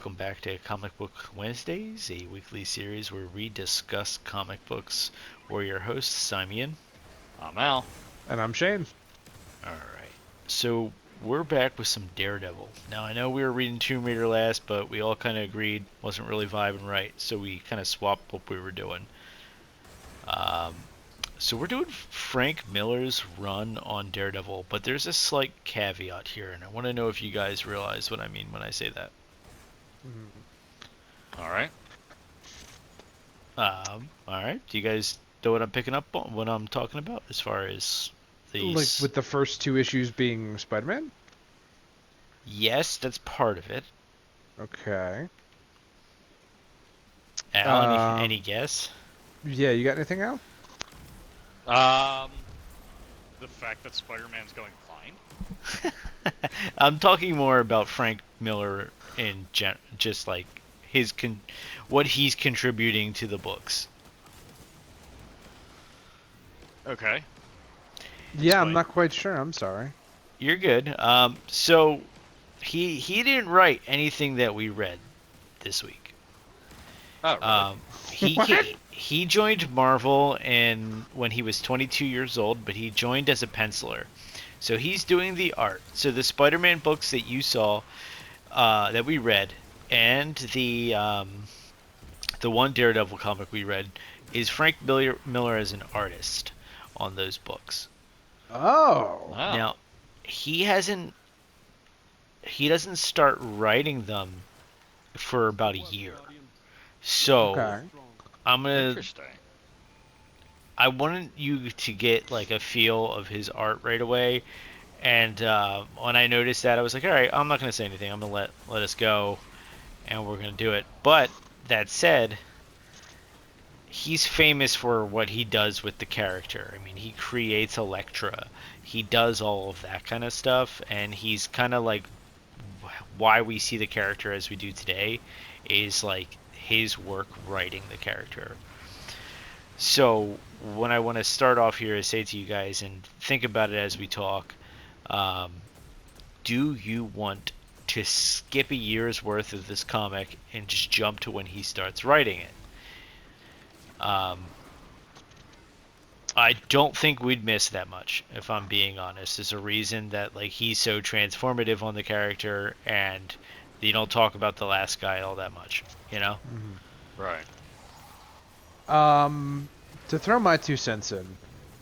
Welcome back to Comic Book Wednesdays, a weekly series where we discuss comic books. We're your hosts, I'm Ian. I'm Al. And I'm Shane. Alright, so we're back with some Daredevil. Now, I know we were reading Tomb Raider last, but we all kind of agreed wasn't really vibing right, so we kind of swapped what we were doing. Um, so we're doing Frank Miller's run on Daredevil, but there's a slight caveat here, and I want to know if you guys realize what I mean when I say that. All right. Alright. Do you guys know what I'm picking up on, what I'm talking about as far as Like these? with the first two issues being Spider-Man? Yes, that's part of it. Okay. Al, any guess? Yeah, you got anything else? Um, the fact that Spider-Man's going fine. I'm talking more about Frank Miller in just like his what he's contributing to the books. Okay. Yeah, I'm Explain. not quite sure. I'm sorry. You're good. So he didn't write anything that we read this week. Oh, really? He What? he joined Marvel and when he was 22 years old, but he joined as a penciler. So he's doing the art. So the Spider-Man books that you saw, that we read, and the one Daredevil comic we read, is Frank Miller as an artist on those books. Oh. Wow. Now, he hasn't he doesn't start writing them for about a year. So Okay. I'm gonna Interesting. I wanted you to get like a feel of his art right away, and when I noticed that, I was like, all right, I'm not gonna say anything. I'm gonna let us go, and we're gonna do it. But that said, he's famous for what he does with the character. I mean, he creates Elektra. He does all of that kind of stuff, and he's kind of like why we see the character as we do today is like his work writing the character. So, when I want to start off here is say to you guys and think about it as we talk, um, do you want to skip a year's worth of this comic and just jump to when he starts writing it? Um, I don't think we'd miss that much, if I'm being honest. There's a reason that like he's so transformative on the character, and you don't talk about the last guy all that much, you know? Right. Um, to throw my 2 cents in,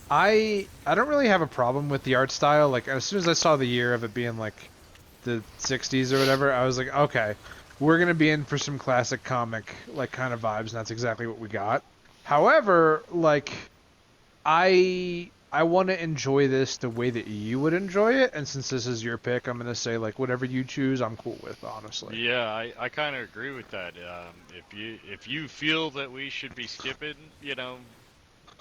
I don't really have a problem with the art style. Like as soon as I saw the year of it being like the 60s or whatever, I was like, okay, we're gonna be in for some classic comic like kind of vibes, and that's exactly what we got. However, like I want to enjoy this the way that you would enjoy it, and since this is your pick, I'm gonna say like whatever you choose, I'm cool with, honestly. Yeah, I kind of agree with that. If you feel that we should be skipping,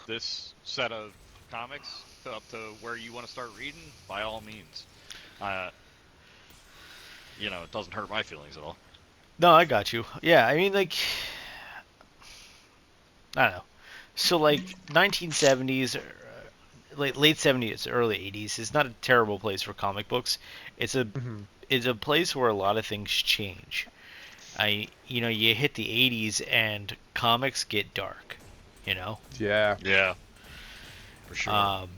this set of comics up to where you want to start reading, by all means. Uh, it doesn't hurt my feelings at all. No, I got you. Yeah, I mean, like, I don't know. So, like, 1970s, late 70s, early 80s is not a terrible place for comic books. It's a Hmm. it's a place where a lot of things change. You hit the 80s and comics get dark, you know. Yeah. Yeah, for sure. Um,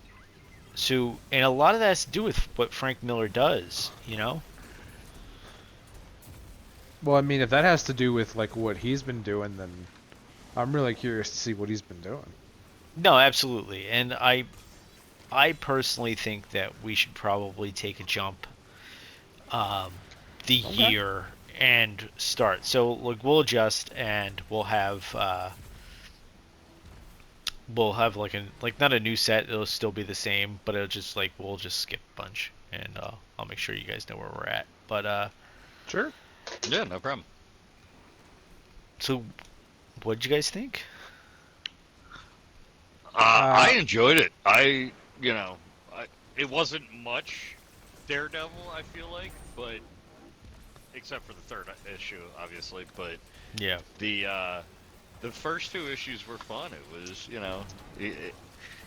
so, and a lot of that has to do with what Frank Miller does, you know. Well, I mean, if that has to do with like what he's been doing, then I'm really curious to see what he's been doing. No, absolutely, and I personally think that we should probably take a jump um, the Okay. year and start. So like we'll adjust and we'll have like not a new set. It'll still be the same, but it'll just like we'll just skip a bunch and I'll make sure you guys know where we're at. But Sure. Yeah, no problem. so what did you guys think? I Uh, enjoyed it. It wasn't much Daredevil, I feel like, but except for the third issue, obviously. But Yeah. the uh, the first two issues were fun. It was,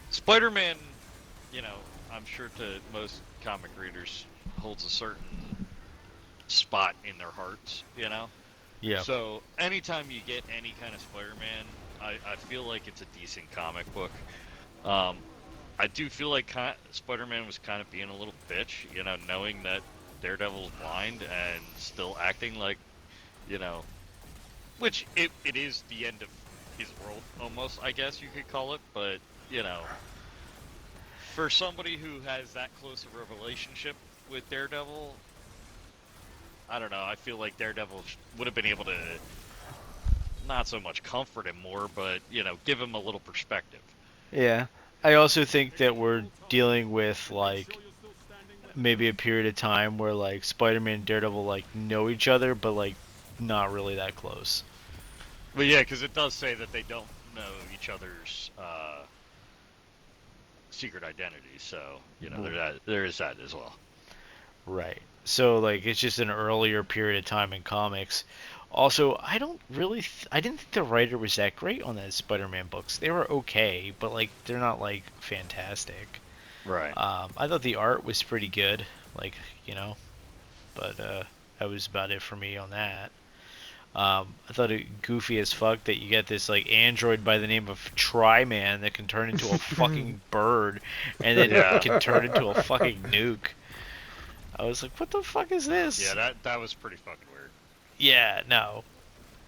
Spider-Man. You know, I'm sure to most comic readers holds a certain spot in their hearts. Yeah. So anytime you get any kind of Spider-Man, I feel like it's a decent comic book. Um, I do feel like Spider-Man was kind of being a little bitch, knowing that Daredevil's blind and still acting like, you know, which it is the end of his world almost, I guess you could call it, but, for somebody who has that close of a relationship with Daredevil, I don't know, I feel like Daredevil would have been able to not so much comfort him more, but, give him a little perspective. Yeah. I also think that we're dealing with like maybe a period of time where like Spider-Man and Daredevil like know each other, but like not really that close. But yeah, because it does say that they don't know each other's secret identities, so there is that as well. Right. So like it's just an earlier period of time in comics. Also, I didn't think the writer was that great on those Spider-Man books. They were okay, but like they're not like fantastic. Right. I thought the art was pretty good, like but that was about it for me on that. I thought it goofy as fuck that you get this like android by the name of Tryman that can turn into a fucking bird, and then Yeah. can turn into a fucking nuke. I was like, what the fuck is this? Yeah, that was pretty fucking weird. Yeah, no.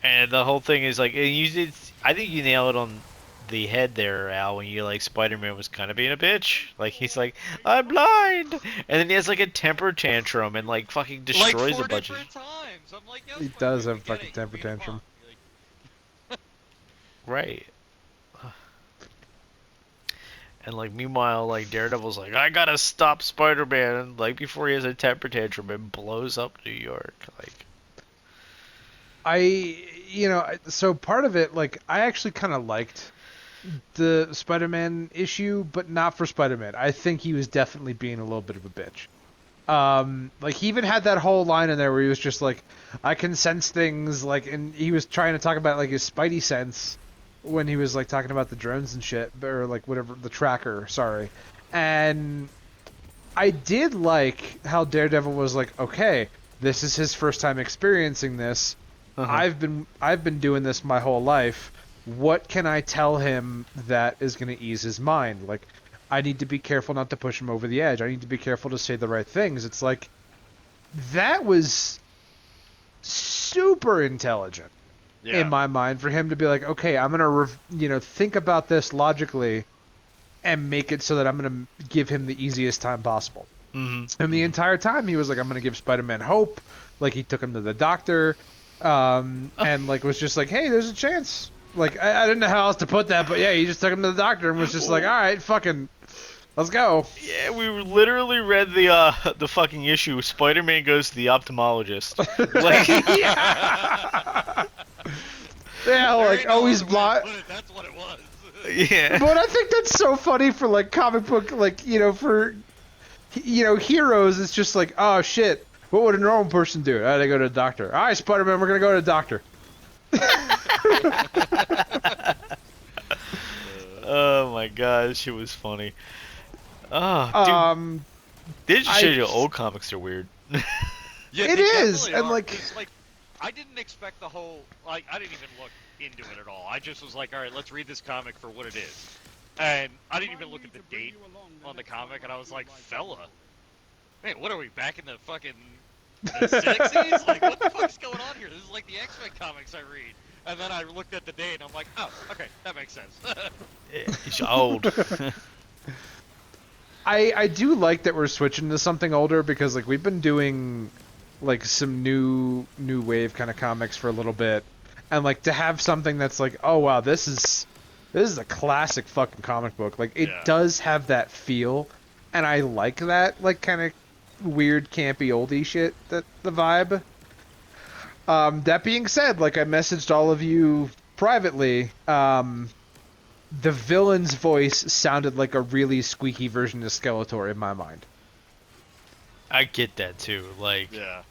And the whole thing is like, and you did. I think you nailed it on the head there, Al, when you like Spider-Man was kind of being a bitch. Like he's like, I'm blind, and then he has like a temper tantrum and like fucking Like destroys four a bunch of. different times. I'm like, yo, He Spider-Man, does we have a get fucking it. temper You tantrum. Like, Right. And like meanwhile, like Daredevil's like, I gotta stop Spider-Man, and like before he has a temper tantrum and blows up New York. Like, So part of it, like, I actually kind of liked the Spider-Man issue, but not for Spider-Man. I think he was definitely being a little bit of a bitch. Like he even had that whole line in there where he was just like, I can sense things, like, and he was trying to talk about like his Spidey sense when he was like talking about the drones and shit, or like whatever, the tracker, sorry. And I did like how Daredevil was like, okay, this is his first time experiencing this. uh-huh. I've been doing this my whole life. What can I tell him that is going to ease his mind? Like, I need to be careful not to push him over the edge. I need to be careful to say the right things. It's like that was super intelligent in yeah. my mind for him to be like, okay, I'm gonna think about this logically and make it so that I'm gonna give him the easiest time possible. And the entire time he was like, I'm gonna give Spider-Man hope. Like he took him to the doctor, and like was just like, hey, there's a chance. Like I didn't know how else to put that, but yeah, he just took him to the doctor and was just like, all right, fucking, let's go. Yeah, we literally read the fucking issue. Spider-Man goes to the ophthalmologist. Like, Yeah, There like ain't no always other way to blind. put it, that's what it was. yeah. But I think that's so funny for like comic book, like for heroes. It's just like, oh shit, what would a normal person do? Oh, they go to the doctor. All right, Spider-Man, we're gonna go to the doctor. Oh my god, she was funny. Oh, dude, they just I- show you old comics are weird. Yeah, It they is, definitely and are. like- It's like I didn't expect the whole. Like, I didn't even look into it at all. I just was like, all right, let's read this comic for what it is. And I didn't even look at the date on the comic, and I was like, fella, man, what are we back in the fucking the 60s? Like, what the fuck's going on here? This is like the X-Men comics I read. And then I looked at the date, and I'm like, oh, okay, that makes sense. He's old. I do like that we're switching to something older because like we've been doing like some new wave kind of comics for a little bit, and like to have something that's like, oh wow, this is a classic fucking comic book. Like it Yeah. does have that feel, and I like that like kind of weird campy oldie shit, that the vibe. That being said, like I messaged all of you privately, the villain's voice sounded like a really squeaky version of Skeletor in my mind. I get that too. Like, yeah.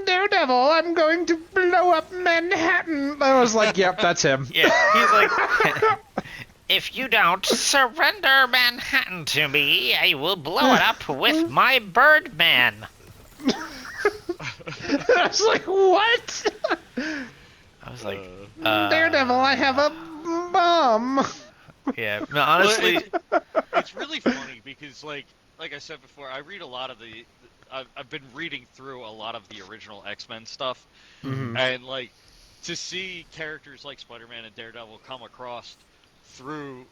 Daredevil, I'm going to blow up Manhattan. I was like, yep, that's him. yeah, he's like, if you don't surrender Manhattan to me, I will blow it up with my Birdman. I was like, what? was like, Daredevil, I have a bomb. yeah. No, Well, honestly, it's really funny because like I said before, I read a lot of I've been reading through a lot of the original X-Men stuff, Hmm. and like to see characters like Spider-Man and Daredevil come across through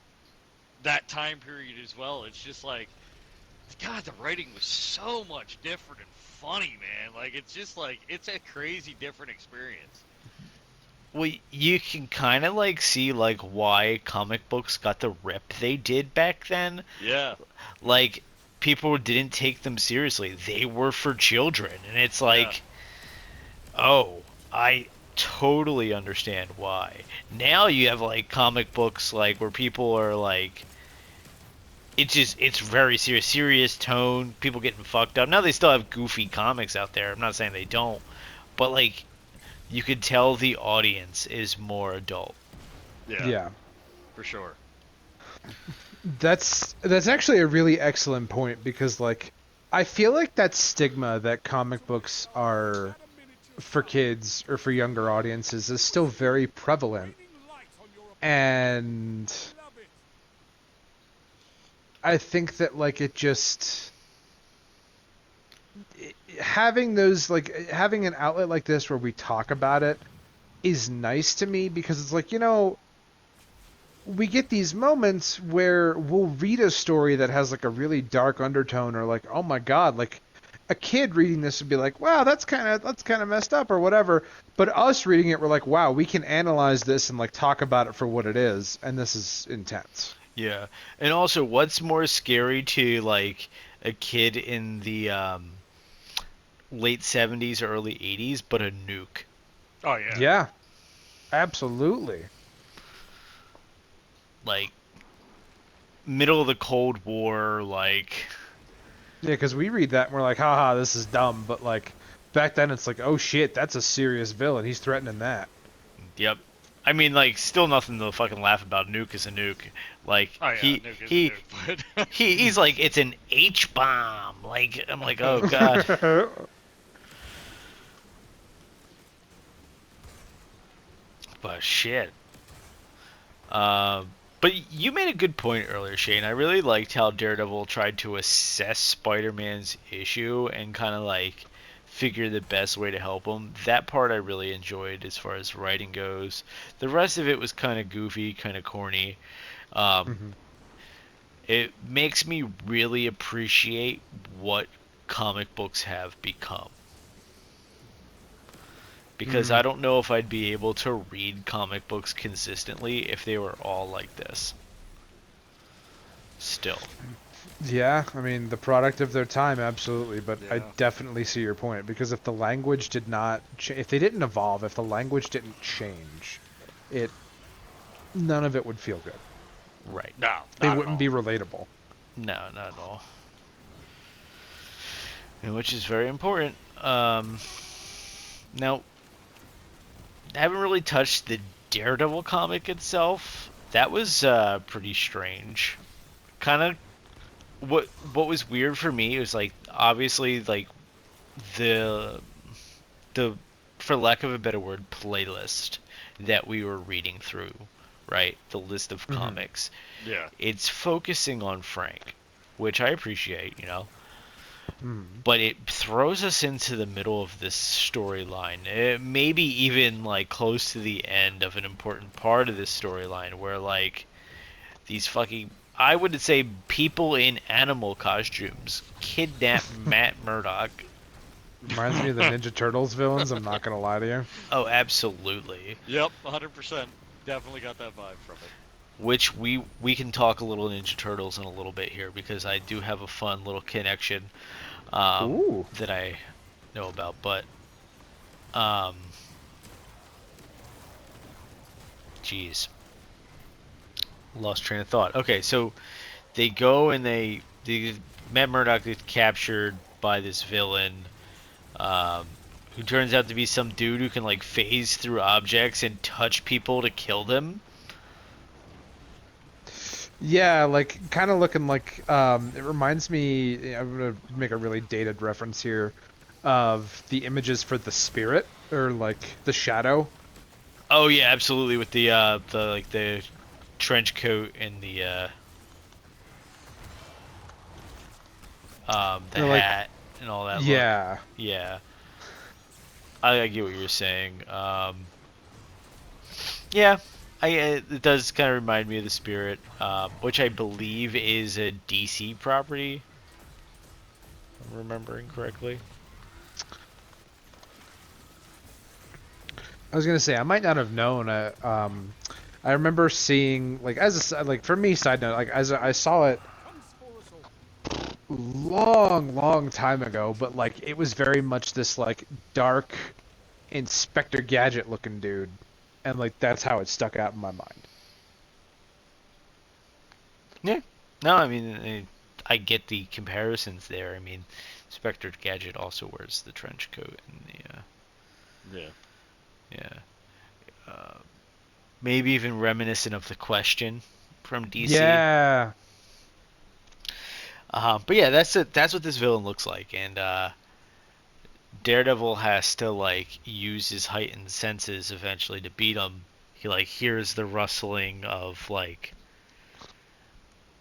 that time period as well. It's just like, God, the writing was so much different and funny, man. Like it's just like it's a crazy different experience. well, you can kind of like see like why comic books got the rip they did back then. Yeah, Like people didn't take them seriously. They were for children, and it's yeah, like, oh, I totally understand why. Now you have like comic books like where people are like, it's very serious tone, people getting fucked up. Now they still have goofy comics out there. I'm not saying they don't, but like you could tell the audience is more adult. yeah, Yeah. for sure. That's actually a really excellent point because like I feel like that stigma that comic books are for kids or for younger audiences is still very prevalent. And I think that like it just having those like having an outlet like this where we talk about it is nice to me because it's like, we get these moments where we'll read a story that has like a really dark undertone or like, oh my god, like a kid reading this would be like, wow, that's kind of messed up or whatever. But us reading it, we're like, wow, we can analyze this and like talk about it for what it is, and this is intense. Yeah, and also, what's more scary to like a kid in the late '70s or early '80s, but a nuke? Oh yeah, Yeah, absolutely. Like middle of the Cold War, like Yeah, because we read that and we're like, haha, this is dumb. But like back then, it's like, oh shit, that's a serious villain. He's threatening that. yep. I mean, like, still nothing to fucking laugh about. Nuke is a nuke. Like oh yeah, he nuke is a he nuke, but he's like it's an H bomb. Like I'm like, oh god. But shit. Uh, but you made a good point earlier, Shane. I really liked how Daredevil tried to assess Spider-Man's issue and kind of like figure the best way to help him. That part I really enjoyed as far as writing goes. The rest of it was kind of goofy, kind of corny. Um, Mhm. it makes me really appreciate what comic books have become. Because I Mhm. don't know if I'd be able to read comic books consistently if they were all like this. Still. Yeah, I mean, the product of their time, absolutely, but I yeah, definitely see your point because if the language did not, if they didn't evolve, if the language didn't change, it none of it would feel good. Right. no, It not at wouldn't be all. relatable. No, not at all. And which is very important. Now, I haven't really touched the Daredevil comic itself. That was pretty strange. Kind of what was weird for me was like obviously like the the for lack of a better word playlist that we were reading through, right? The list of Hmm. comics. Yeah, It's focusing on Frank, which I appreciate. Hmm. But it throws us into the middle of this storyline. Maybe even like close to the end of an important part of this storyline where like these fucking I would say people in animal costumes kidnap Matt Murdock. Reminds me of the Ninja Turtles villains. I'm not gonna lie to you. Oh, absolutely. yep, 100%. Definitely got that vibe from it. Which we can talk a little Ninja Turtles in a little bit here because I do have a fun little connection Ooh. that I know about. But um, geez, lost train of thought. Okay, so they go and the Matt Murdock gets captured by this villain, um, who turns out to be some dude who can like phase through objects and touch people to kill them. Yeah, like kind of looking like it reminds me. I'm gonna make a really dated reference here of the images for the spirit or like the shadow. Oh yeah, absolutely. With the like the trench coat and the And like, hat and all that look. yeah, Yeah, I get what you're saying. Yeah, it does kind of remind me of the Spirit, which I believe is a DC property. If I'm remembering correctly. I was gonna say I might not have known. I remember seeing like like for me, side note, like as I saw it long time ago, but like it was very much this like dark Inspector Gadget looking dude, and like that's how it stuck out in my mind. Yeah. No, I mean, I get the comparisons there. I mean, Spectre Gadget also wears the trench coat and Yeah. yeah, uh, maybe even reminiscent of the Question from DC. Yeah. But yeah, that's it. That's what this villain looks like, and Daredevil has to like use his heightened senses eventually to beat him. He like hears the rustling of like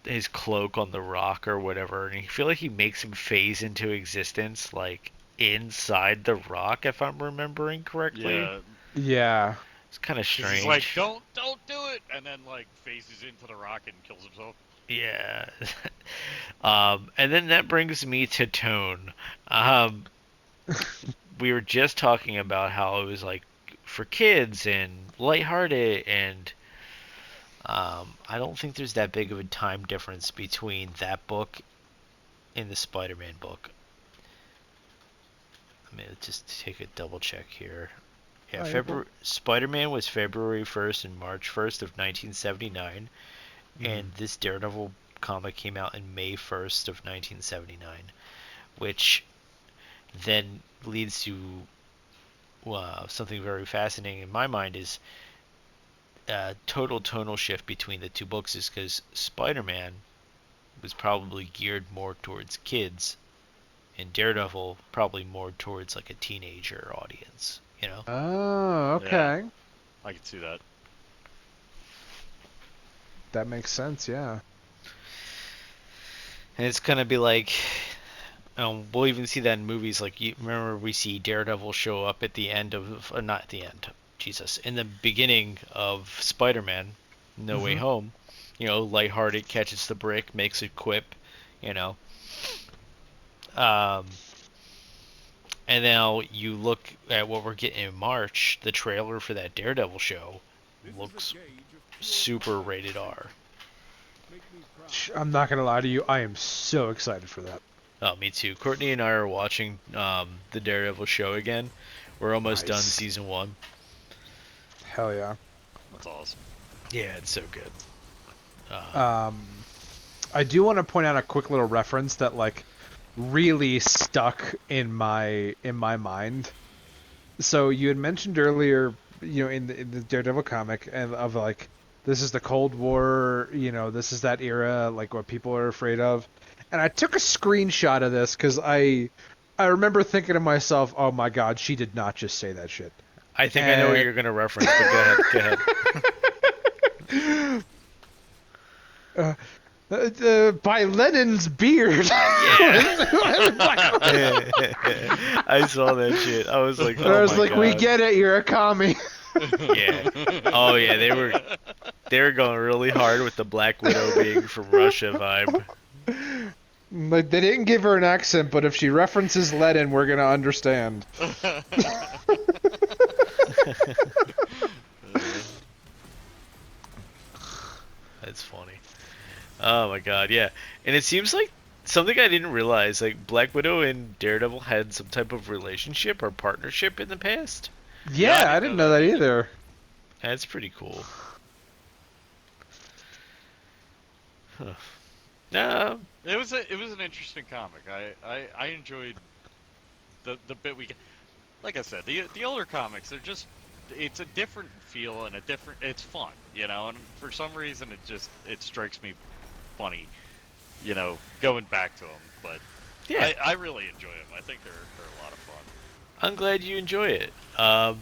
his cloak on the rock or whatever, and I feel like he makes him phase into existence like inside the rock, if I'm remembering correctly. Yeah. Yeah. It's kind of Because he's like, strange. don't do it, and then like phases into the rocket and kills himself. Yeah. And then that brings me to tone. Um, we were just talking about how it was like for kids and lighthearted, and I don't think there's that big of a time difference between that book and the Spider-Man book. Let me just take a double check here. Yeah, Oh, you're cool. February Spider-Man was February 1st and March 1st of 1979, Mm. and this Daredevil comic came out in May 1st of 1979, which then leads to something very fascinating in my mind is total tonal shift between the two books is because Spider-Man was probably geared more towards kids, and Daredevil probably more towards like a teenager audience. You know? Oh, Yeah, okay. I can see that. That makes sense. Yeah. And it's gonna be like, we'll even see that in movies. Like, you remember we see Daredevil show up at the end of, not at the end, Jesus, in the beginning of Spider-Man, No Way Mm-hmm. Home. You know, lighthearted, catches the brick, makes a quip. You know, um, and now you look at what we're getting in March. The trailer for that Daredevil show looks super rated R. I'm not gonna lie to you. I am so excited for that. Oh, me too. Courtney and I are watching the Daredevil show again. We're almost done Nice. season one. Hell yeah. That's awesome. Yeah, it's so good. Um, I do want to point out a quick little reference that like really stuck in my mind. So you had mentioned earlier, you know, in the Daredevil comic, and of like this is the Cold War, you know, this is that era, like what people are afraid of. And I took a screenshot of this because I remember thinking to myself, oh my god, she did not just say that shit. I think I know what And you're gonna reference, but go ahead. Go ahead. uh, by Lenin's beard. Yeah. I saw that shit. I was like, And I oh was my like, we god. get it, you're a commie. Yeah. Oh yeah, they were going really hard with the Black Widow being from Russia vibe. Like they didn't give her an accent, but if she references Lenin, we're gonna understand. That's funny. Oh my god, yeah. And it seems like something I didn't realize, like Black Widow and Daredevil had some type of relationship or partnership in the past. Yeah, I Yeah, I didn't didn't know know that that either. either. That's pretty cool. Huh. No, It was an interesting comic. I enjoyed the bit we get. Like I said, the older comics, they're just it's a different feel and a different it's fun, you know, and for some reason it strikes me funny, you know, going back to them, but yeah. I really enjoy them. I think they're a lot of fun. I'm glad you enjoy it. Yeah,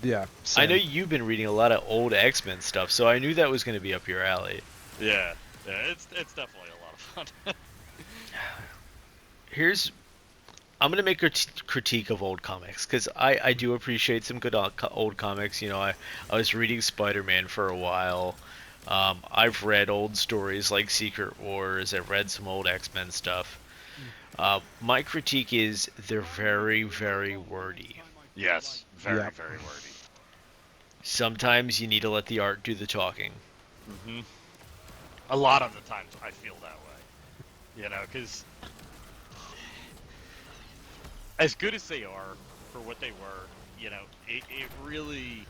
I know same. you've been reading a lot of old X-Men stuff, so I knew that was going to be up your alley. Yeah, yeah, it's definitely a lot of fun. Here's I'm gonna make a critique of old comics because I do appreciate some good old comics. You know, I was reading Spider-Man for a while. I've read old stories like Secret Wars. I've read some old X-Men stuff. My critique is they're very, very wordy. Yes, very Yeah. very wordy. Sometimes you need to let the art do the talking. Hmm. A lot of the times I feel that way, because as good as they are for what they were, it really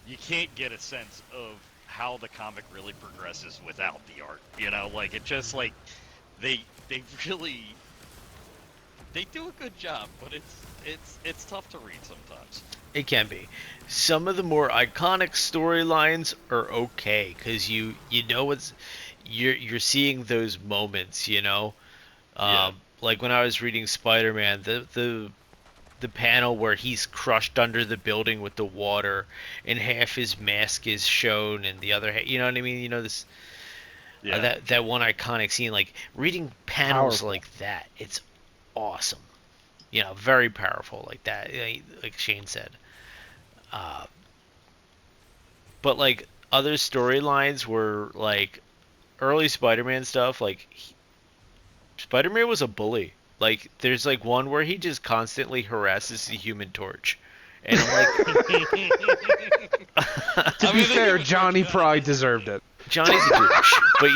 you can't get a sense of how the comic really progresses without the art. Like it just like they really they do a good job, but it's tough to read sometimes. It can be. Some of the more iconic storylines are okay because you know what's you're seeing those moments. Yeah, Like when I was reading Spider-Man, the panel where he's crushed under the building with the water, and half his mask is shown, and the other, you know what I mean? This yeah. that one iconic scene. Like reading panels Powerful. like that, it's awesome. Very powerful like that. Like Shane said. Uh, but like other storylines were like early Spider-Man stuff. Like Spider-Man was a bully. Like there's like one where he just constantly harasses the Human Torch, and I'm like, To I be mean, the fair, Human Torch Johnny kind of probably deserved deserved it. it. Johnny's a douche. But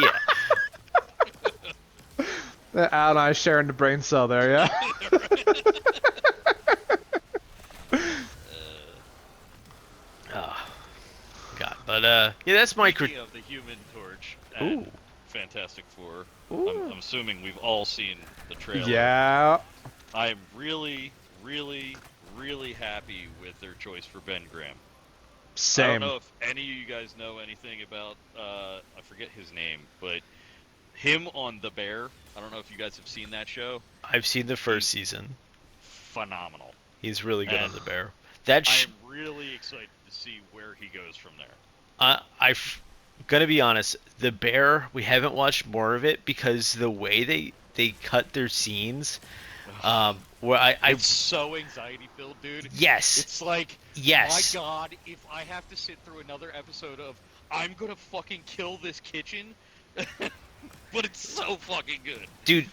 yeah, Al and I sharing the brain cell there, yeah. oh God. But yeah, that's my Speaking of the Human Torch and ooh Fantastic Four, ooh. I'm assuming we've all seen the trailer. Yeah. I'm really, really, really happy with their choice for Ben Grimm. I don't Same. know if any of you guys know anything about I forget his name, but him on The Bear. I don't know if you guys have seen that show. I've seen the first He's season. phenomenal. He's really good on And the bear. That I am really excited to see where he goes from there. I've gonna be honest. The bear, we haven't watched more of it because the way they cut their scenes, where I It's so anxiety filled, dude. yes It's like, my yes God, if I have to sit through another episode of I'm gonna fucking kill this kitchen, but it's so fucking good. dude,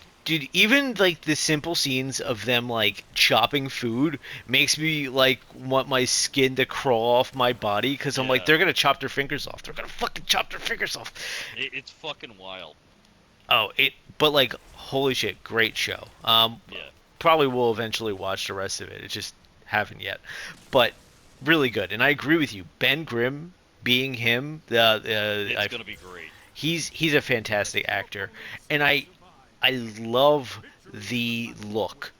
even like the simple scenes of them like chopping food makes me like want my skin to crawl off my body because I'm like Yeah, they're gonna chop their fingers off. They're gonna fucking chop their fingers off. it's fucking wild. Oh, but like holy shit, great show. Yeah, Probably will eventually watch the rest of it. It just haven't yet, but really good. And I agree with you. Ben Grimm being him, it's gonna be great. he's a fantastic actor, and I love the look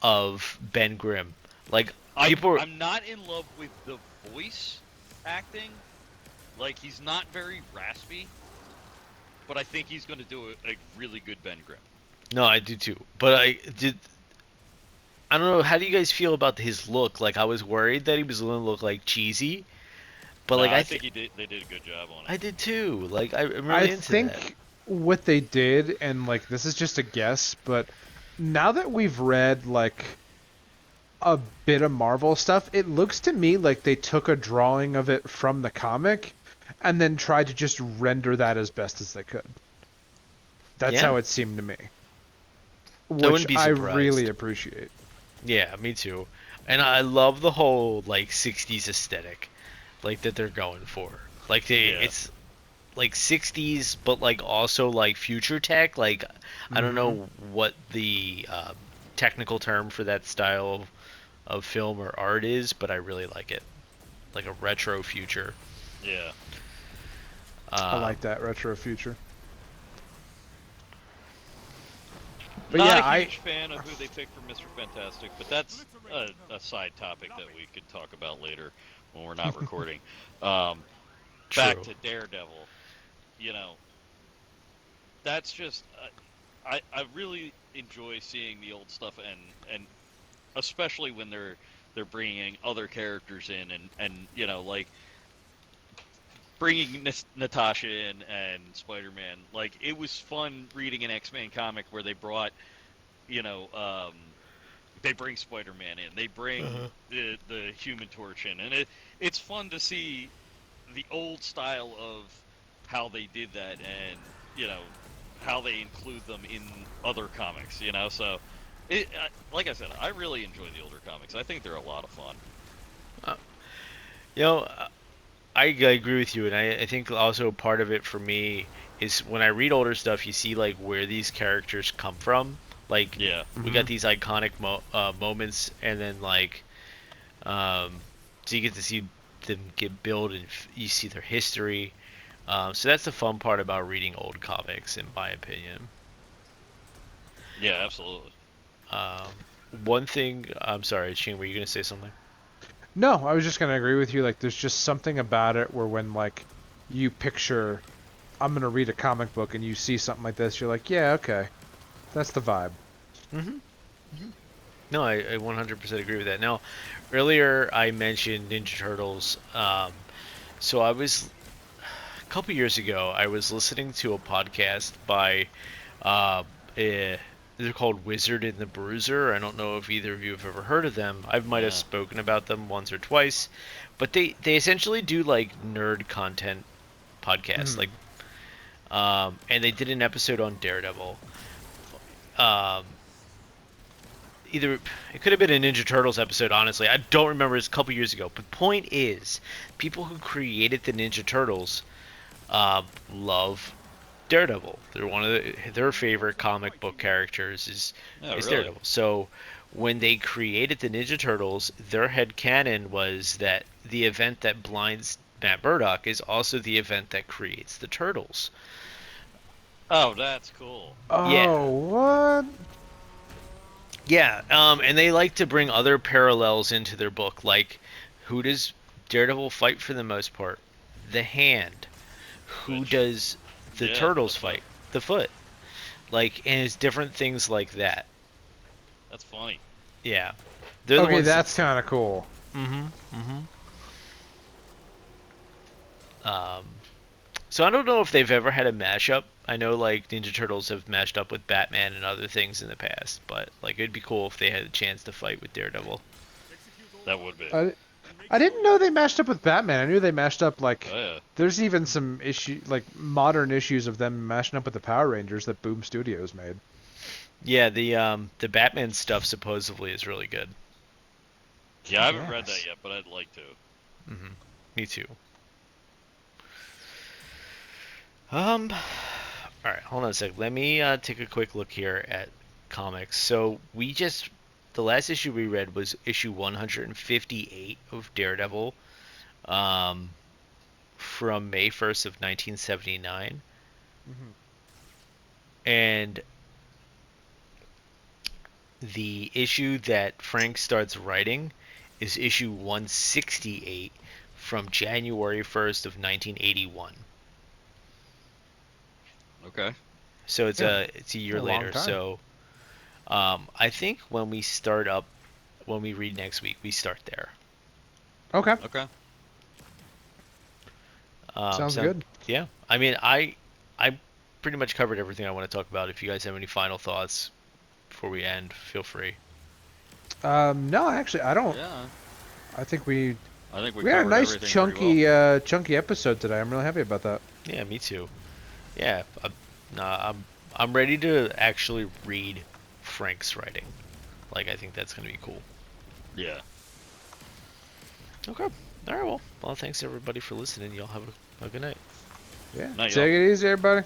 of Ben Grimm. Like I'm people, are, I'm not in love with the voice acting. Like he's not very raspy, but I think he's gonna do a really good Ben Grimm. no, I do too. But I don't know. How do you guys feel about his look? Like I was worried that he was going to look like cheesy, but No, like I think they did a good job on it. I did too. Like I'm I really into that. think what they did, and like this is just a guess, but now that we've read like a bit of Marvel stuff, it looks to me like they took a drawing of it from the comic and then tried to just render that as best as they could. That's Yeah, how it seemed to me, I which wouldn't be I really surprised. appreciate. Yeah, me too. And I love the whole like '60s aesthetic, like that they're going for. Like Yeah. it's like '60s, but like also like future tech. Like I don't Hmm. know what the technical term for that style of film or art is, but I really like it. Like a retro future. Yeah. I Um, like that retro future. But Not yeah, a I huge fan of who they picked for Mr. Fantastic, but that's a side topic that we could talk about later when we're not recording. Um, Back True. to Daredevil, you know, that's just I really enjoy seeing the old stuff and especially when they're bringing other characters in, and like bringing Natasha in and Spider-Man. Like, it was fun reading an X-Men comic where they brought, you know, they bring Spider-Man in, they bring Uh-huh. the Human Torch in, and it's fun to see the old style of how they did that, and how they include them in other comics. So like I said, I really enjoy the older comics. I think they're a lot of fun. Uh, you know, I agree with you, and I think also part of it for me is when I read older stuff, you see like where these characters come from. Like Yeah. we got Hmm. these iconic moments, and then like so you get to see them get built, and you see their history. So that's the fun part about reading old comics, in my opinion. Yeah, absolutely. Um, One thing, I'm sorry, Shane, were you gonna say something? No, I was just gonna agree with you. Like, there's just something about it where when like you picture, I'm gonna read a comic book and you see something like this, you're like, yeah, okay, that's the vibe. Mm-hmm. No, I 100% agree with that. Now, earlier I mentioned Ninja Turtles. So I was a couple years ago. I was listening to a podcast by, uh, eh, they're called Wizard and the Bruiser. I don't know if either of you have ever heard of them. I might have Yeah. spoken about them once or twice, but they essentially do like nerd content podcasts. Like, Hmm. and they did an episode on Daredevil. Um, Either it could have been a Ninja Turtles episode. Honestly, I don't remember. It's a couple years ago. But point is, people who created the Ninja Turtles love Daredevil. They're one of their favorite comic book characters Yeah, is really. Daredevil. So when they created the Ninja Turtles, their head canon was that the event that blinds Matt Murdock is also the event that creates the Turtles. Oh, that's cool. Yeah, Oh, what? yeah, and they like to bring other parallels into their book. Like, who does Daredevil fight for the most part? The Hand. Who Which, does the yeah, the Turtles foot. fight? The Foot. Like, and it's different things like that. That's funny. Yeah, they're the Okay, ones. that's kind of cool. Mm-hmm. Mm-hmm. Um, so I don't know if they've ever had a mashup. I know like Ninja Turtles have mashed up with Batman and other things in the past, but like it'd be cool if they had a chance to fight with Daredevil. That would be. I didn't know they mashed up with Batman. I knew they mashed up like. Oh yeah. There's even some like modern issues of them mashing up with the Power Rangers that Boom Studios made. Yeah, the Batman stuff supposedly is really good. Yeah, I I haven't read that guess. yet, but I'd like to. Hmm. Me too. All right, hold on a sec. Let me take a quick look here at comics. So the last issue we read was issue 158 of Daredevil, um, from May 1st of 1979, Hmm. and the issue that Frank starts writing is issue 168 from January 1st of 1981. Okay. So Yeah, it's a year a long later. time. So I think when we read next week, we start there. Okay, Okay. sounds Sound good. Yeah. I mean, I pretty much covered everything I want to talk about. If you guys have any final thoughts before we end, feel free. No, actually, I don't. Yeah. I think we I think we we had a covered nice everything pretty well. chunky episode today. I'm really happy about that. Yeah, me too. Yeah, I'm ready to actually read Frank's writing. Like, I think that's gonna be cool. Yeah. Okay. All right. Well, thanks everybody for listening. Y'all have a good night. Yeah, Night, y'all. take it easy, everybody.